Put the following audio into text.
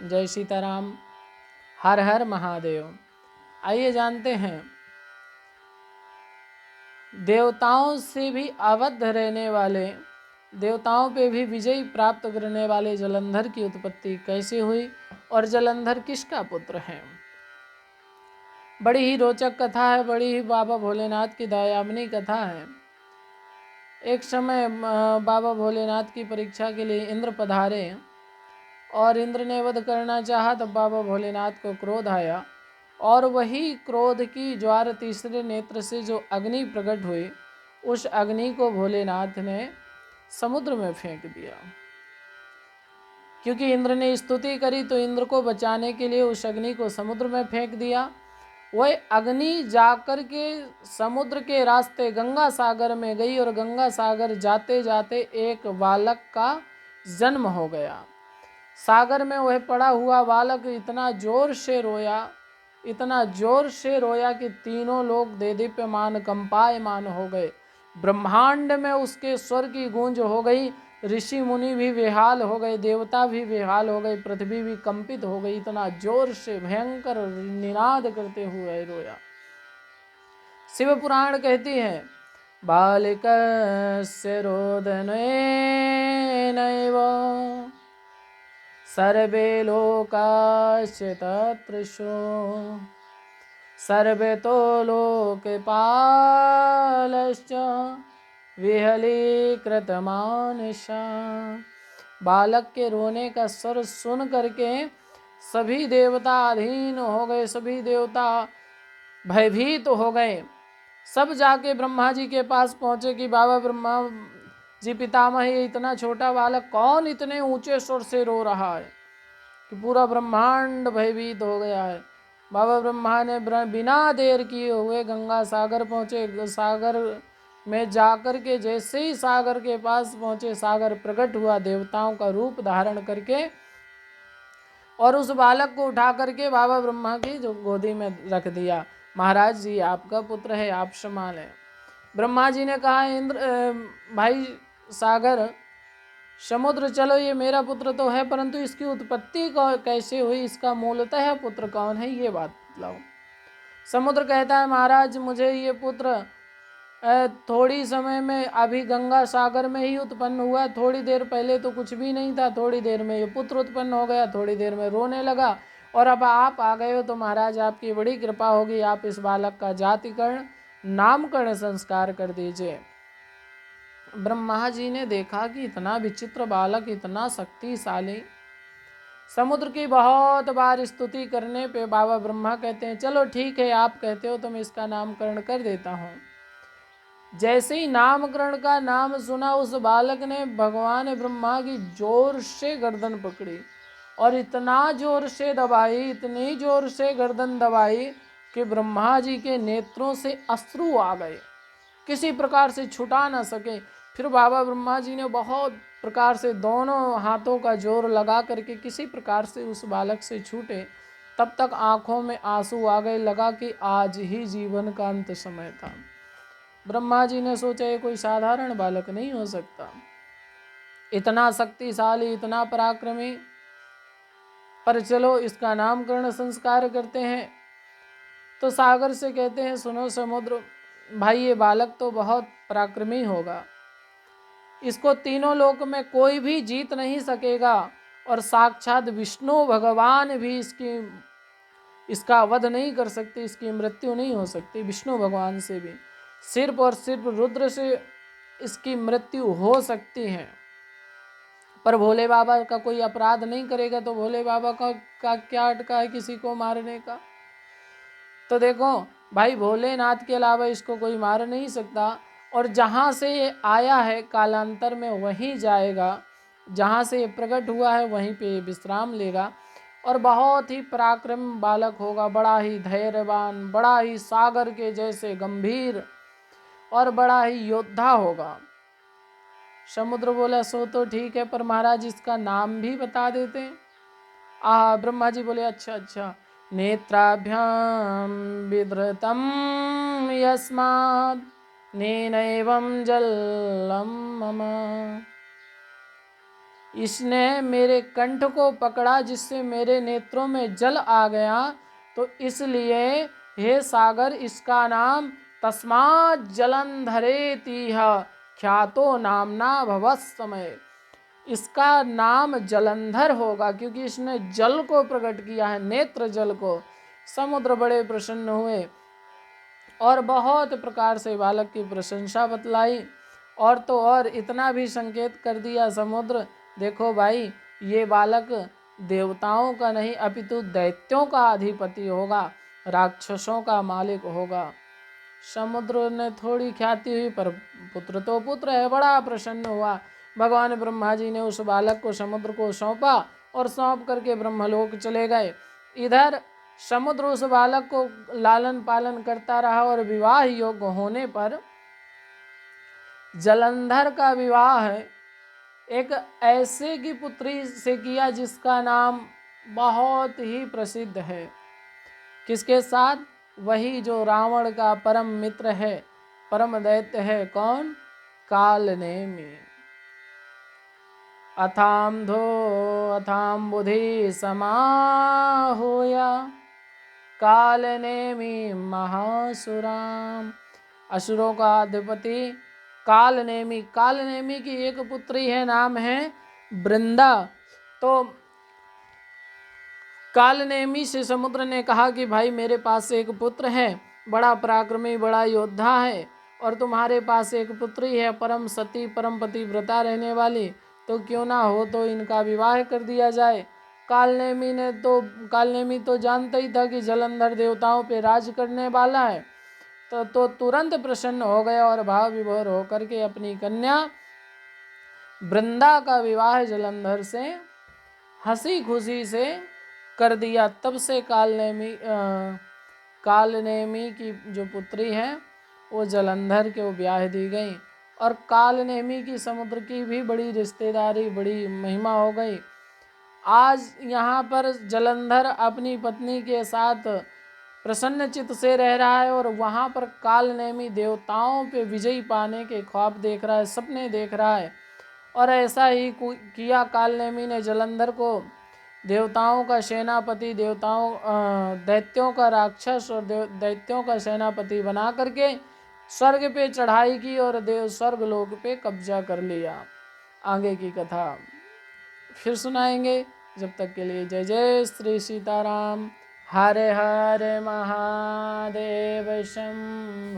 जय सीताराम, हर हर महादेव। आइए जानते हैं, देवताओं से भी अवध रहने वाले, देवताओं पे भी विजय प्राप्त करने वाले जलंधर की उत्पत्ति कैसे हुई और जलंधर किसका पुत्र है। बड़ी ही रोचक कथा है, बड़ी ही बाबा भोलेनाथ की दयामनी कथा है। एक समय बाबा भोलेनाथ की परीक्षा के लिए इंद्र पधारे और इंद्र ने वध करना चाहा, तब बाबा भोलेनाथ को क्रोध आया और वही क्रोध की ज्वार तीसरे नेत्र से जो अग्नि प्रकट हुई, उस अग्नि को भोलेनाथ ने समुद्र में फेंक दिया। क्योंकि इंद्र ने स्तुति करी तो इंद्र को बचाने के लिए उस अग्नि को समुद्र में फेंक दिया। वह अग्नि जाकर के समुद्र के रास्ते गंगा सागर में गई और गंगा सागर जाते जाते एक बालक का जन्म हो गया। सागर में वह पड़ा हुआ बालक इतना जोर से रोया, इतना जोर से रोया कि तीनों लोग देदीप्यमान कंपायमान हो गए। ब्रह्मांड में उसके स्वर की गूंज हो गई, ऋषि मुनि भी बेहाल हो गए, देवता भी बेहाल हो गए, पृथ्वी भी कंपित हो गई। इतना जोर से भयंकर निनाद करते हुए रोया। शिव पुराण कहती है, बालिकस्य रोदनेनैव सर्वे लोकास्य तत्पृशो सर्वे तो लोकपालश्च विहलीकृतमानसा। बालक के रोने का स्वर सुन करके सभी देवता अधीन हो गए, सभी देवता भयभीत हो गए। सब जाके ब्रह्मा जी के पास पहुंचे कि बाबा ब्रह्मा जी पितामह, ये इतना छोटा बालक कौन इतने ऊंचे स्वर से रो रहा है कि पूरा ब्रह्मांड भयभीत हो गया है। बाबा ब्रह्मा ने बिना देर किए हुए गंगा सागर पहुँचे। सागर में जाकर के जैसे ही सागर के पास पहुँचे, सागर प्रकट हुआ देवताओं का रूप धारण करके और उस बालक को उठा करके बाबा ब्रह्मा की जो गोदी में रख दिया। महाराज जी, आपका पुत्र है, आप संभाल है। ब्रह्मा जी ने कहा, इंद्र भाई सागर, समुद्र, चलो ये मेरा पुत्र तो है, परंतु इसकी उत्पत्ति कैसे हुई, इसका मूलतः पुत्र कौन है, ये बात बताओ। समुद्र कहता है, महाराज मुझे ये पुत्र थोड़ी समय में अभी गंगा सागर में ही उत्पन्न हुआ। थोड़ी देर पहले तो कुछ भी नहीं था, थोड़ी देर में ये पुत्र उत्पन्न हो गया, थोड़ी देर में रोने लगा और अब आप आ गए हो तो महाराज आपकी बड़ी कृपा होगी, आप इस बालक का जातिकरण, नामकरण संस्कार कर दीजिए। ब्रह्मा जी ने देखा कि इतना विचित्र बालक, इतना शक्तिशाली। समुद्र की बहुत बार स्तुति करने पे बाबा ब्रह्मा कहते हैं, चलो ठीक है, आप कहते हो तो मैं इसका नामकरण कर देता हूँ। जैसे ही नामकरण का नाम सुना, उस बालक ने भगवान ब्रह्मा की जोर से गर्दन पकड़ी और इतना जोर से दबाई, इतनी जोर से गर्दन दबाई कि ब्रह्मा जी के नेत्रों से अश्रु आ गए, किसी प्रकार से छुटा ना सके। फिर बाबा ब्रह्मा जी ने बहुत प्रकार से दोनों हाथों का जोर लगा करके किसी प्रकार से उस बालक से छूटे। तब तक आंखों में आंसू आ गए, लगा कि आज ही जीवन का अंत समय था। ब्रह्मा जी ने सोचा ये कोई साधारण बालक नहीं हो सकता, इतना शक्तिशाली, इतना पराक्रमी, पर चलो इसका नामकरण संस्कार करते हैं। तो सागर से कहते हैं, सुनो समुद्र भाई, ये बालक तो बहुत पराक्रमी होगा, इसको तीनों लोक में कोई भी जीत नहीं सकेगा और साक्षात विष्णु भगवान भी इसका वध नहीं कर सकते, इसकी मृत्यु नहीं हो सकती। विष्णु भगवान से भी सिर्फ और सिर्फ रुद्र से इसकी मृत्यु हो सकती है, पर भोले बाबा का कोई अपराध नहीं करेगा तो भोले बाबा का क्या अटका है किसी को मारने का। तो देखो भाई, भोलेनाथ के अलावा इसको कोई मार नहीं सकता और जहाँ से ये आया है कालांतर में वहीं जाएगा, जहाँ से ये प्रकट हुआ है वहीं पे विश्राम लेगा और बहुत ही पराक्रम बालक होगा, बड़ा ही धैर्यवान, बड़ा ही सागर के जैसे गंभीर और बड़ा ही योद्धा होगा। समुद्र बोला, सो तो ठीक है, पर महाराज इसका नाम भी बता देते। ब्रह्मा जी बोले, अच्छा, नेत्राभ्याम विधृतम यस्मात् नेनैवं जलम मम। इसने मेरे कंठ को पकड़ा जिससे मेरे नेत्रों में जल आ गया, तो इसलिए हे सागर इसका नाम तस्मात् जलंधरेति ख्यातो नामना भवस्समय, इसका नाम जलंधर होगा क्योंकि इसने जल को प्रकट किया है, नेत्र जल को। समुद्र बड़े प्रसन्न हुए और बहुत प्रकार से बालक की प्रशंसा बतलाई, और तो और इतना भी संकेत कर दिया समुद्र, देखो भाई ये बालक देवताओं का नहीं अपितु दैत्यों का अधिपति होगा, राक्षसों का मालिक होगा। समुद्र ने थोड़ी ख्याति हुई पर पुत्र तो पुत्र है, बड़ा प्रसन्न हुआ। भगवान ब्रह्मा जी ने उस बालक को समुद्र को सौंपा और सौंप करके ब्रह्मलोक चले गए। इधर समुद्र उस बालक को लालन पालन करता रहा और विवाह योग्य होने पर जलंधर का विवाह एक ऐसे की पुत्री से किया जिसका नाम बहुत ही प्रसिद्ध है। किसके साथ? वही जो रावण का परम मित्र है, परम दैत्य है। कौन? कालनेमी। अथाम बुधि समाहुया कालनेमी महासुराम। असुरों का अधिपति कालनेमी, कालनेमी की एक पुत्री है, नाम है वृंदा। तो कालनेमी से समुद्र ने कहा कि भाई मेरे पास एक पुत्र है, बड़ा पराक्रमी, बड़ा योद्धा है, और तुम्हारे पास एक पुत्री है परम सती परम पतिव्रता रहने वाली, तो क्यों ना हो तो इनका विवाह कर दिया जाए। कालनेमी तो जानता ही था कि जलंधर देवताओं पे राज करने वाला है, तो तुरंत प्रसन्न हो गया और भाव विभोर होकर के अपनी कन्या वृंदा का विवाह जलंधर से हंसी खुशी से कर दिया। तब से कालनेमी की जो पुत्री है वो जलंधर के वो ब्याह दी गई, और कालनेमी की समुद्र की भी बड़ी रिश्तेदारी, बड़ी महिमा हो गई। आज यहाँ पर जलंधर अपनी पत्नी के साथ प्रसन्न चित्त से रह रहा है, और वहाँ पर कालनेमी देवताओं पे विजयी पाने के ख्वाब देख रहा है, सपने देख रहा है। और ऐसा ही किया कालनेमी ने जलंधर को देवताओं का सेनापति, दैत्यों का राक्षस और दैत्यों का सेनापति बना करके स्वर्ग पे चढ़ाई की और स्वर्ग लोक पे कब्जा कर लिया। आगे की कथा फिर सुनाएंगे। जब तक के लिए जय जय श्री सीताराम। हरे हरे महादेव शंभो।